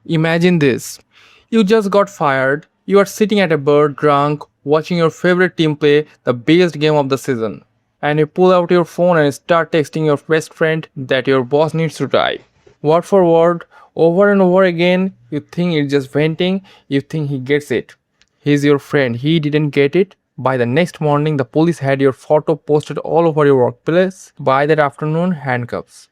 Imagine this. You just got fired, you are sitting at a bar drunk, watching your favorite team play the biggest game of the season, and you pull out your phone and start texting your best friend that your boss needs to die. Word for word, over and over again, you think it's just venting, you think he gets it. He's your friend, he didn't get it. By the next morning, the police had your photo posted all over your workplace. By that afternoon, handcuffs.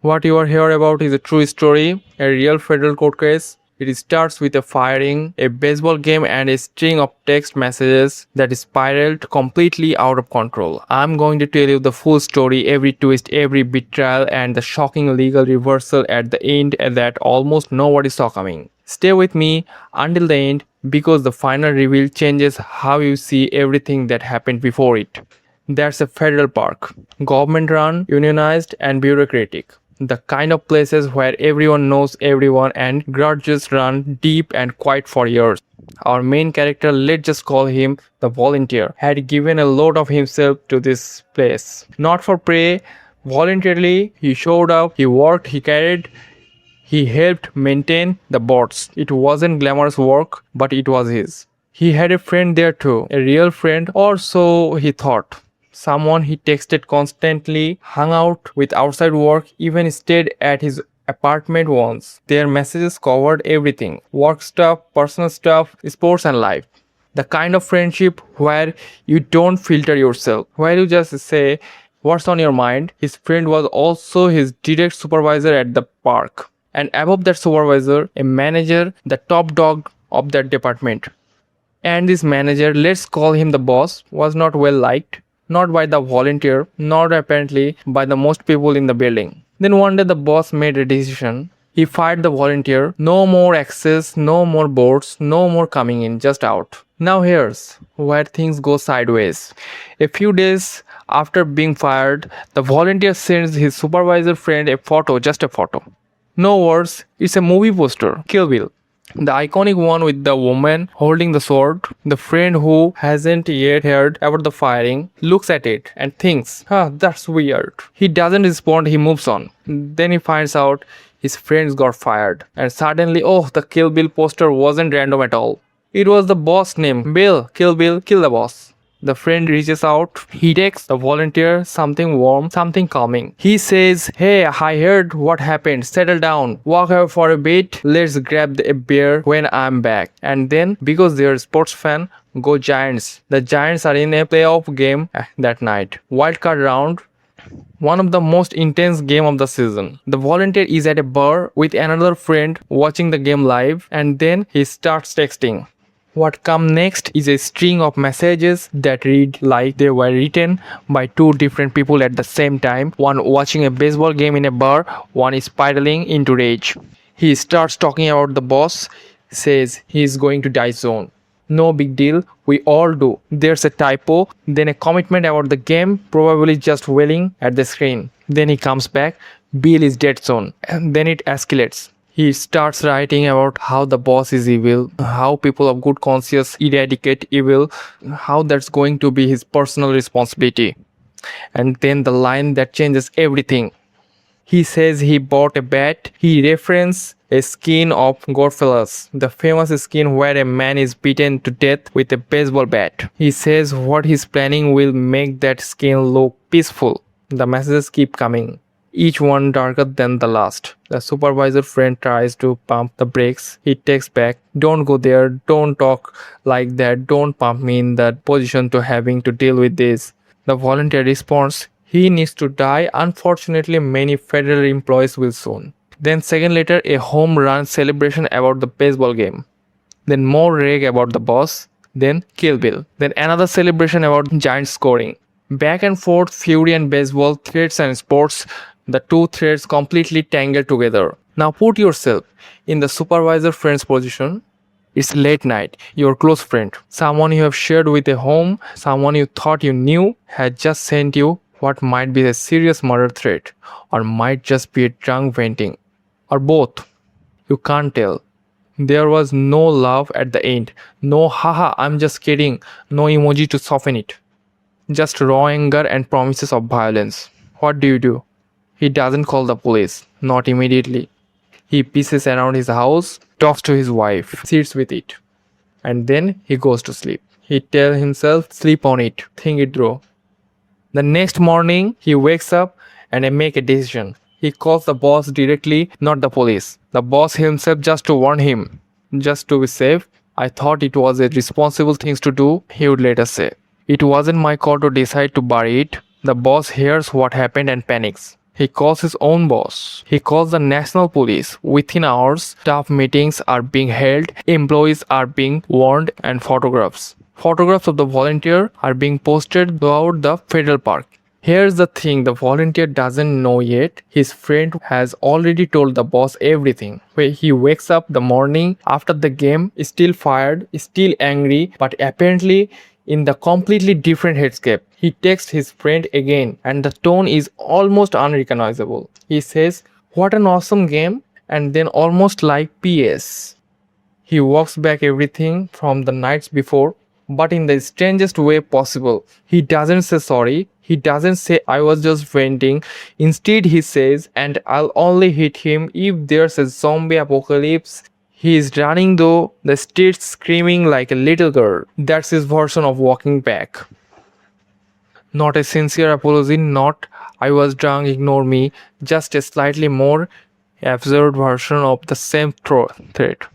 What you are here about is a true story, a real federal court case. It starts with a firing, a baseball game, and a string of text messages that spiraled completely out of control. I'm going to tell you the full story, every twist, every betrayal, and the shocking legal reversal at the end that almost nobody saw coming. Stay with me until the end because the final reveal changes how you see everything that happened before it. That's a federal park, government run, unionized, and bureaucratic. The kind of places where everyone knows everyone and grudges run deep and quiet for years. Our main character, let's just call him the volunteer, had given a lot of himself to this place. Not for prey, voluntarily, he showed up, he worked, he carried, he helped maintain the boats. It wasn't glamorous work, but it was his. He had a friend there too, a real friend, or so he thought. Someone he texted constantly, hung out with outside work, even stayed at his apartment once. Their messages covered everything: work stuff, personal stuff, sports, and life. The kind of friendship where you don't filter yourself, where you just say what's on your mind. His friend was also his direct supervisor at the park. And above that supervisor, a manager, the top dog of that department. And this manager, let's call him the boss, was not well liked. Not by the volunteer, not apparently by the most people in the building. Then one day the boss made a decision. He fired the volunteer. No more access, no more boards, no more coming in, just out. Now here's where things go sideways. A few days after being fired, the volunteer sends his supervisor friend a photo, just a photo. No words, it's a movie poster, Kill Bill. The iconic one with the woman holding the sword. The friend who hasn't yet heard about the firing looks at it and thinks, that's weird. He doesn't respond, he moves on. Then he finds out his friends got fired. And suddenly, the Kill Bill poster wasn't random at all. It was the boss name, Bill, kill the boss. The friend reaches out. He takes the volunteer something warm, something calming. He says, hey, I heard what happened. Settle down. Walk out for a bit. Let's grab a beer when I'm back. And then, because they're a sports fan, go Giants. The Giants are in a playoff game that night. Wildcard round. One of the most intense game of the season. The volunteer is at a bar with another friend watching the game live, and then he starts texting. What comes next is a string of messages that read like they were written by two different people at the same time. One watching a baseball game in a bar, one is spiraling into rage. He starts talking about the boss, says he is going to die soon. No big deal, we all do. There's a typo, then a commitment about the game, probably just wailing at the screen. Then he comes back, Bill is dead soon, and then it escalates. He starts writing about how the boss is evil, how people of good conscience eradicate evil, how that's going to be his personal responsibility. And then the line that changes everything. He says he bought a bat. He references a skin of Goodfellas, the famous skin where a man is beaten to death with a baseball bat. He says what he's planning will make that skin look peaceful. The messages keep coming, each one darker than the last. The supervisor friend tries to pump the brakes. He takes back, don't go there, don't talk like that, don't pump me in that position to having to deal with this. The volunteer responds, he needs to die. Unfortunately, many federal employees will soon. Then second later, a home run celebration about the baseball game. Then more rage about the boss. Then Kill Bill. Then another celebration about Giants scoring. Back and forth, fury and baseball, threats and sports. The two threads completely tangled together. Now put yourself in the supervisor friend's position. It's late night. Your close friend, someone you have shared with a home, someone you thought you knew, had just sent you what might be a serious murder threat, or might just be a drunk venting, or both. You can't tell. There was no love at the end, no haha, I'm just kidding, no emoji to soften it. Just raw anger and promises of violence. What do? He doesn't call the police, not immediately. He paces around his house, talks to his wife, sits with it, and then he goes to sleep. He tells himself, sleep on it, think it through. The next morning, he wakes up and make a decision. He calls the boss directly, not the police. The boss himself just to warn him, just to be safe. I thought it was a responsible thing to do, he would later say. It wasn't my call to decide to bury it. The boss hears what happened and panics. He calls his own boss. He calls the national police. Within hours, staff meetings are being held, employees are being warned, and Photographs of the volunteer are being posted throughout the federal park. Here's the thing, the volunteer doesn't know yet. His friend has already told the boss everything. He wakes up the morning after the game, is still fired, is still angry, but apparently in the completely different headscape. He texts his friend again and the tone is almost unrecognizable. He says, "What an awesome game," and then almost like PS. He walks back everything from the nights before, but in the strangest way possible. He doesn't say sorry. He doesn't say I was just venting. Instead, he says, and I'll only hit him if there's a zombie apocalypse. He is running though the streets screaming like a little girl. That's his version of walking back. Not a sincere apology, not I was drunk, ignore me, just a slightly more absurd version of the same threat.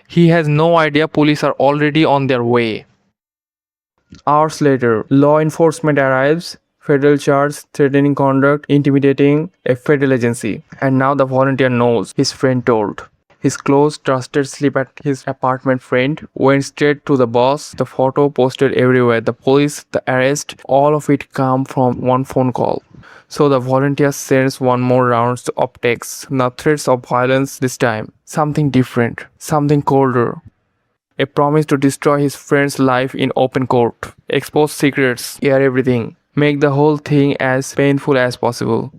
He has no idea police are already on their way. Hours later, law enforcement arrives, federal charge, threatening conduct, intimidating a federal agency. And now the volunteer knows, his friend told. His close, trusted sleep at his apartment friend went straight to the boss. The photo posted everywhere. The police, the arrest, all of it come from one phone call. So the volunteer sends one more round of texts. Now threats of violence this time. Something different. Something colder. A promise to destroy his friend's life in open court. Expose secrets. Air everything. Make the whole thing as painful as possible.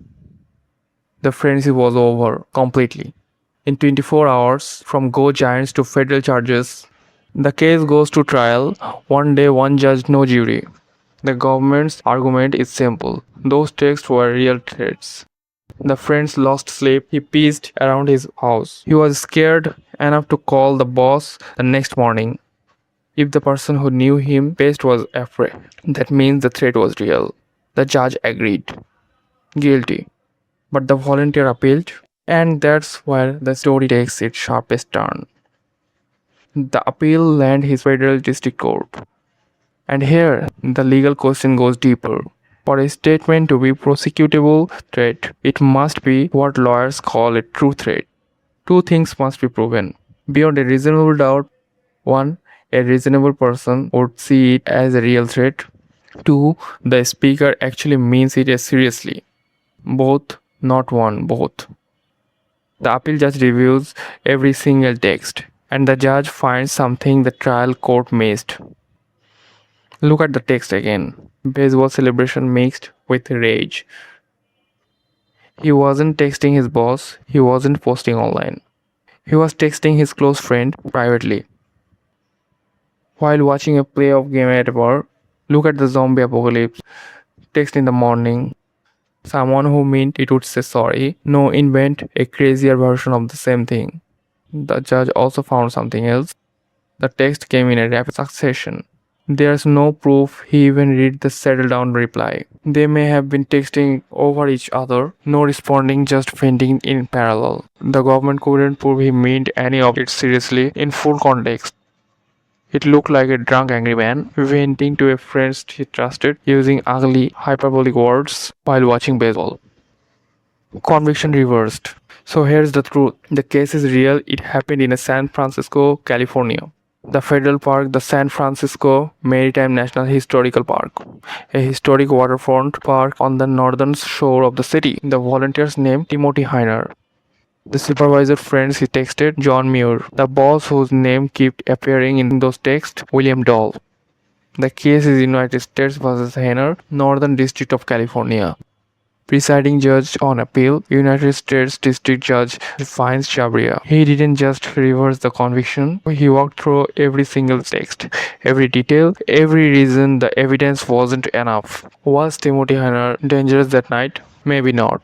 The friendship was over. Completely. In 24 hours, from Go Giants to federal charges, the case goes to trial. One day, one judge, no jury. The government's argument is simple. Those texts were real threats. The friends lost sleep. He paced around his house. He was scared enough to call the boss the next morning. If the person who knew him best was afraid, that means the threat was real. The judge agreed. Guilty. But the volunteer appealed, and that's where the story takes its sharpest turn. The appeal landed his federal district court. And here, the legal question goes deeper. For a statement to be prosecutable threat, it must be what lawyers call a true threat. Two things must be proven. Beyond a reasonable doubt, 1. A reasonable person would see it as a real threat. 2. The speaker actually means it as seriously. Both, not one, both. The appeal judge reviews every single text, and the judge finds something the trial court missed. Look at the text again. Baseball celebration mixed with rage. He wasn't texting his boss, he wasn't posting online. He was texting his close friend privately. While watching a playoff game at a bar, look at the zombie apocalypse. Text in the morning. Someone who meant it would say sorry. No, invent a crazier version of the same thing. The judge also found something else. The text came in a rapid succession. There's no proof he even read the settled down reply. They may have been texting over each other, no responding, just venting in parallel. The government couldn't prove he meant any of it seriously in full context. It looked like a drunk angry man venting to a friend he trusted using ugly hyperbolic words while watching baseball. Conviction reversed. So here's the truth. The case is real. It happened in San Francisco, California. The federal park, the San Francisco Maritime National Historical Park, a historic waterfront park on the northern shore of the city. The volunteer's name, Timothy Hayner. The supervisor friends he texted, John Muir. The boss whose name kept appearing in those texts, William Dahl. The case is United States vs. Hayner, Northern District of California. Presiding judge on appeal, United States District Judge finds Chabria. He didn't just reverse the conviction, he walked through every single text, every detail, every reason the evidence wasn't enough. Was Timothy Hayner dangerous that night? Maybe not.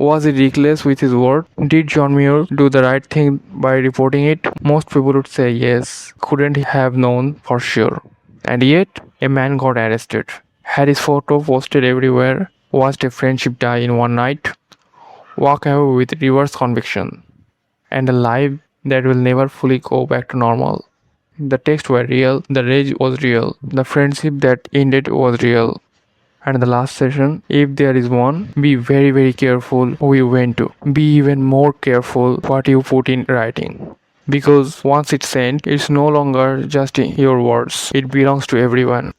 Was he reckless with his word? Did John Muir do the right thing by reporting it? Most people would say yes. Couldn't have known for sure. And yet, a man got arrested. Had his photo posted everywhere. Watched a friendship die in one night. Walk away with reverse conviction. And a life that will never fully go back to normal. The texts were real, the rage was real, the friendship that ended was real. And the last session, if there is one, be very very careful who you went to. Be even more careful what you put in writing. Because once it's sent, it's no longer just your words, it belongs to everyone.